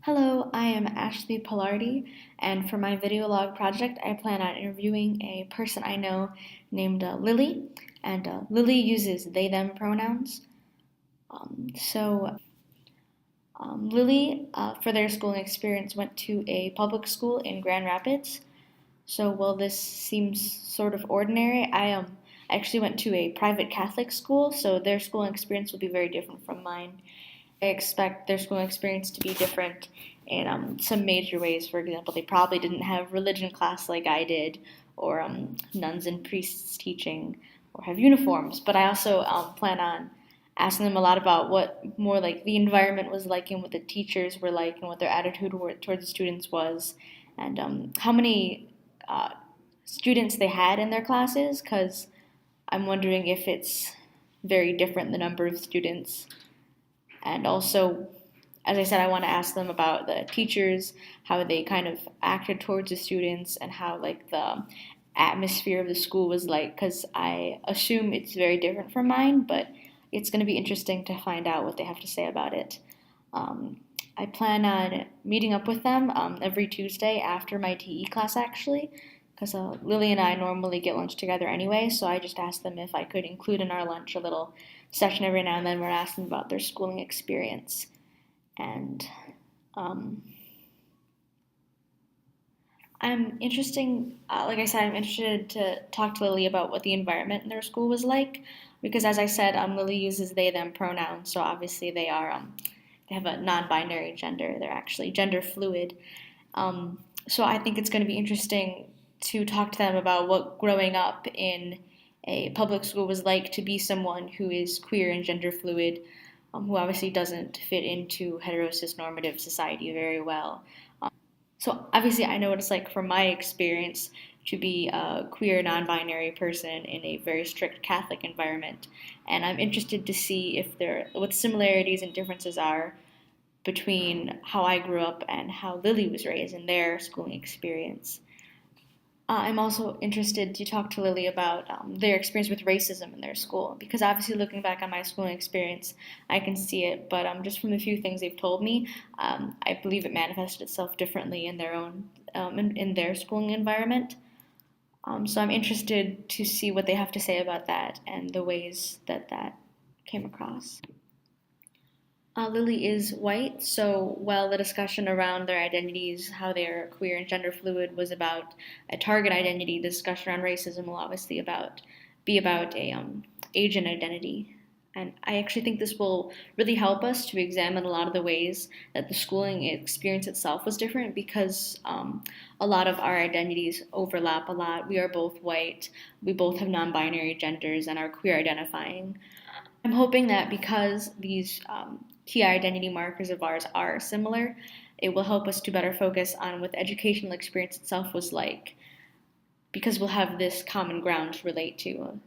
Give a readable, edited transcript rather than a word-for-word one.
Hello, I am Ashley Palardy, and for my video log project, I plan on interviewing a person I know named Lily, and Lily uses they them pronouns. Lily, for their schooling experience, went to a public school in Grand Rapids. So while this seems sort of ordinary, I actually went to a private Catholic school, so their schooling experience will be very different from mine. I expect their schooling experience to be different in some major ways. For example, they probably didn't have religion class like I did, or nuns and priests teaching, or have uniforms. But I also plan on asking them a lot about what more like the environment was like and what the teachers were like and what their attitude towards the students was, and how many students they had in their classes, because I'm wondering if it's very different the number of students. And also, as I said, I want to ask them about the teachers, how they kind of acted towards the students, and how like the atmosphere of the school was like. Because I assume it's very different from mine, but it's going to be interesting to find out what they have to say about it. Um, I plan on meeting up with them every Tuesday after my TE class, actually, because Lily and I normally get lunch together anyway, so I just asked them if I could include in our lunch a little session every now and then where I ask them about their schooling experience. And um, like I said, I'm interested to talk to Lily about what the environment in their school was like, because as I said, Lily uses they them pronouns, so obviously they have a non-binary gender. They're actually gender fluid. So I think it's going to be interesting to talk to them about what growing up in a public school was like to be someone who is queer and gender fluid, who obviously doesn't fit into heterosis normative society very well. So obviously, I know what it's like from my experience to be a queer, non-binary person in a very strict Catholic environment, and I'm interested to see if there what similarities and differences are between how I grew up and how Lily was raised in their schooling experience. I'm also interested to talk to Lily about their experience with racism in their school, because obviously, looking back on my schooling experience, I can see it, but just from the few things they've told me, I believe it manifested itself differently in their own in their schooling environment. So I'm interested to see what they have to say about that and the ways that that came across. Lily is white, so while the discussion around their identities, how they are queer and gender fluid, was about a target identity, the discussion around racism will obviously be about a agent identity. And I actually think this will really help us to examine a lot of the ways that the schooling experience itself was different, because a lot of our identities overlap a lot. We are both white, we both have non binary genders, and are queer identifying. I'm hoping that because these key identity markers of ours are similar, it will help us to better focus on what the educational experience itself was like, because we'll have this common ground to relate to.